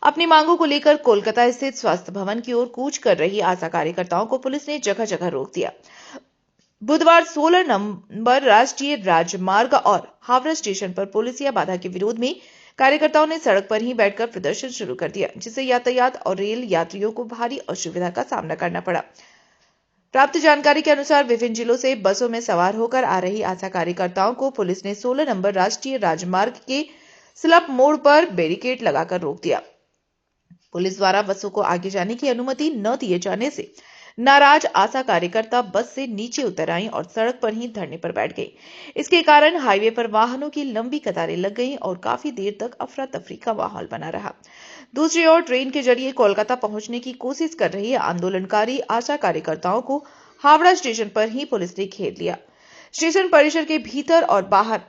अपनी मांगों को लेकर कोलकाता स्थित स्वास्थ्य भवन की ओर कूच कर रही आशा कार्यकर्ताओं को पुलिस ने जगह जगह रोक दिया। बुधवार 16 नंबर राष्ट्रीय राजमार्ग और हावड़ा स्टेशन पर पुलिसिया बाधा के विरोध में कार्यकर्ताओं ने सड़क पर ही बैठकर प्रदर्शन शुरू कर दिया, जिससे यातायात और रेल यात्रियों को भारी असुविधा का सामना करना पड़ा। प्राप्त जानकारी के अनुसार विभिन्न जिलों से बसों में सवार होकर आ रही आशा कार्यकर्ताओं को पुलिस ने 16 नंबर राष्ट्रीय राजमार्ग के स्लप मोड़ पर बैरिकेड लगाकर रोक दिया। पुलिस द्वारा बसों को आगे जाने की अनुमति न दिए जाने से नाराज आशा कार्यकर्ता बस से नीचे उतर आई और सड़क पर ही धरने पर बैठ गई। इसके कारण हाईवे पर वाहनों की लंबी कतारें लग गईं और काफी देर तक अफरा तफरी का माहौल बना रहा। दूसरी ओर ट्रेन के जरिए कोलकाता पहुंचने की कोशिश कर रही आंदोलनकारी आशा कार्यकर्ताओं को हावड़ा स्टेशन पर ही पुलिस ने घेर लिया। स्टेशन परिसर के भीतर और बाहर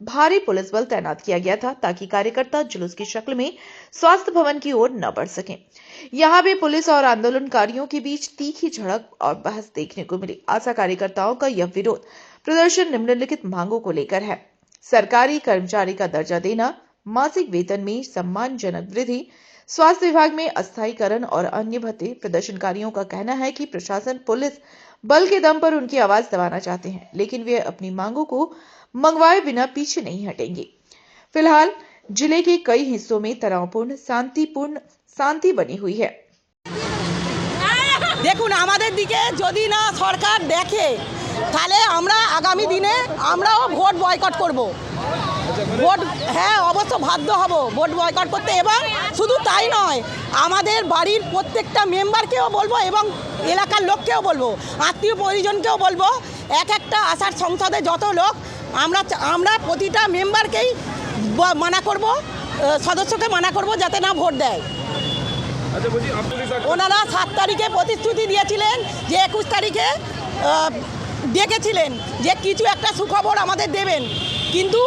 भारी पुलिस बल तैनात किया गया था ताकि कार्यकर्ता जुलूस की शक्ल में स्वास्थ्य भवन की ओर न बढ़ सकें। यहां भी पुलिस और आंदोलनकारियों के बीच तीखी झड़प और बहस देखने को मिली। आशा कार्यकर्ताओं का यह विरोध प्रदर्शन निम्नलिखित मांगों को लेकर है: सरकारी कर्मचारी का दर्जा देना, मासिक वेतन में सम्मानजनक वृद्धि, स्वास्थ्य विभाग में अस्थायीकरण और अन्य भत्ते। प्रदर्शनकारियों का कहना है कि प्रशासन पुलिस बल के दम पर उनकी आवाज दबाना चाहते हैं, लेकिन वे अपनी मांगों को मंगवाए बिना पीछे नहीं हटेंगे। फिलहाल जिले के कई हिस्सों में तनावपूर्ण शांति बनी हुई है। দেখুন আমাদের দিকে যদি না সরকার দেখে তাহলে আমরা আগামী দিনে আমরাও ভোট বয়কট করব। ভোট হ্যাঁ অবশ্য বাধ্য হব ভোট বয়কট করতে, এবং শুধু তাই নয় আমাদের বাড়ির প্রত্যেকটা মেম্বারকেও বলবো এবং এলাকার লোককেও বলবো, আত্মীয় পরিজনকেও বলবো, একটা আশার সংসদে যত লোক আমরা প্রতিটা মেম্বারকেই মানা করব, সদস্যকে মানা করব যাতে না ভোট দেয়। ওনারা 7 তারিখে প্রতিশ্রুতি দিয়েছিলেন যে 21 তারিখে ডেকেছিলেন যে কিছু একটা সুখবর আমাদের দেবেন, কিন্তু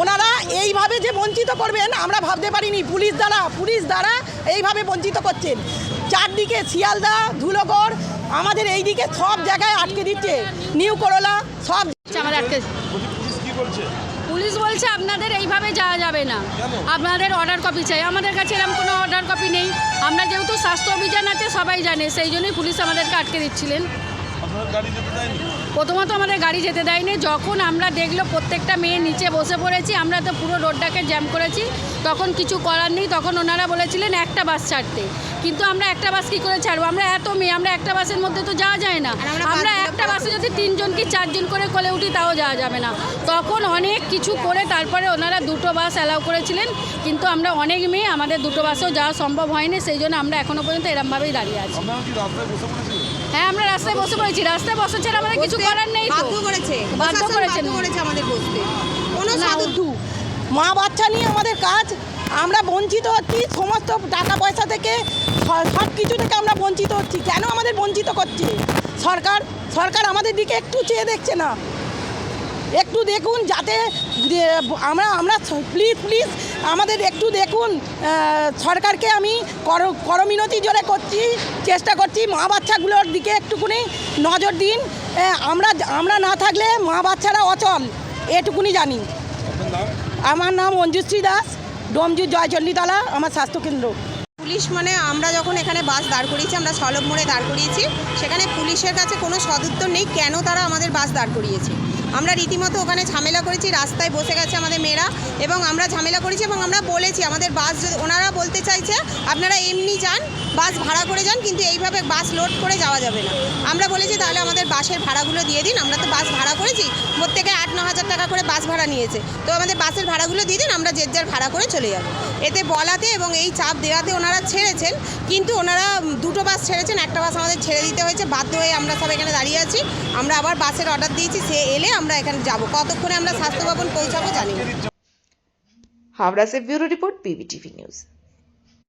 ওনারা এইভাবে যে বঞ্চিত করবেন আমরা ভাবতে পারিনি। পুলিশ দ্বারা এইভাবে বঞ্চিত করছেন। চারদিকে শিয়ালদা, ধুলোগড়, আমাদের এই দিকে সব জায়গায় আটকে দিচ্ছে, নিউ করলা সব আমাদের আটকে। পুলিশ বলছে আপনাদের এইভাবে যাওয়া যাবে না, আপনাদের অর্ডার কপি চাই। আমাদের কাছে এরকম কোনো অর্ডার কপি নেই। আমরা যেহেতু স্বাস্থ্য অভিযান আছে সবাই জানে, সেই জন্যই পুলিশ আমাদেরকে আটকে দিচ্ছিলেন। প্রথমত আমাদের গাড়ি যেতে দেয়নি। যখন আমরা দেখলো প্রত্যেকটা মেয়ে নিচে বসে পড়েছি, আমরা তো পুরো রোডটাকে জ্যাম করেছি, তখন কিছু করার নেই। তখন ওনারা বলেছিলেন একটা বাস ছাড়তে, কিন্তু আমরা একটা বাস কী করে ছাড়বো? আমরা এত মেয়ে, আমরা একটা বাসের মধ্যে তো যাওয়া যায় না। আমরা একটা বাসে যদি 3 জন কি 4 জন করে কোলে উঠি তাও যাওয়া যাবে না। তখন অনেক কিছু করে তারপরে ওনারা 2টো বাস অ্যালাউ করেছিলেন, কিন্তু আমরা অনেক মেয়ে, আমাদের 2টো বাসেও যাওয়া সম্ভব হয়নি। সেই জন্য আমরা এখনও পর্যন্ত এরমভাবেই দাঁড়িয়ে আছি। হ্যাঁ, আমরা রাস্তায় বসে পড়েছি। রাস্তায় বসে ছাড়া আমাদের কিছু করার নেই। বাধ্য করেছেন আমাদের বসতে। কোনো সাধু মা বাচ্চা নিয়ে আমাদের কাজ, আমরা বঞ্চিত হচ্ছি সমস্ত টাকা পয়সা থেকে, সব কিছু থেকে আমরা বঞ্চিত হচ্ছি। কেন আমাদের বঞ্চিত করছে সরকার? আমাদের দিকে একটু চেয়ে দেখছে না। একটু দেখুন যাতে আমরা প্লিজ আমাদের একটু দেখুন। সরকারকে আমি করমিনতি জোরে চেষ্টা করছি, মা বাচ্চাগুলোর দিকে একটুকুনি নজর দিন। আমরা না থাকলে মা বাচ্চারা অচল, এটুকুনি জানি। আমার নাম মঞ্জুশ্রী দাস, ডোমজুর জয়চণ্ডীতলা আমার স্বাস্থ্যকেন্দ্র। পুলিশ মানে আমরা যখন এখানে বাস দাঁড় করিয়েছি, আমরা সলভ মোড়ে দাঁড় করিয়েছি, সেখানে পুলিশের কাছে কোনো সদুত্তর নেই কেন তারা আমাদের বাস দাঁড় করিয়েছে। আমরা রীতিমতো ওখানে ঝামেলা করেছি, রাস্তায় বসে গেছে আমাদের মেয়েরা, এবং আমরা ঝামেলা করেছি এবং আমরা বলেছি আমাদের বাস, ওনারা বলতে চাইছে আপনারা এমনি যান, বাস ভাড়া করে যান, কিন্তু এইভাবে বাস লোড করে যাওয়া যাবে না। আমরা বলেছি তাহলে আমাদের বাসের ভাড়াগুলো দিয়ে দিন, আমরা তো বাস ভাড়া করেছি, প্রত্যেকে 8-9 হাজার টাকা করে বাস ভাড়া নিয়েছে, তো আমাদের বাসের ভাড়াগুলো দিয়ে দিন, আমরা যে যার ভাড়া করে চলে যাব। এতে বলাতে এবং এই চাপ দেওয়াতে ওনারা ছেড়েছেন, কিন্তু ওনারা 2টো বাস ছেড়েছেন, একটা বাস আমাদের ছেড়ে দিতে হয়েছে। বাধ্য হয়ে আমরা সব এখানে দাঁড়িয়ে আছি। আমরা আবার বাসের অর্ডার দিয়েছি, সে এলে আমরা এখানে যাব। কতক্ষণে আমরা স্বাস্থ্য ভবন পৌঁছাবো জানি না। हावड़ा से ब्यूरो रिपोर्ट, PBTV न्यूज।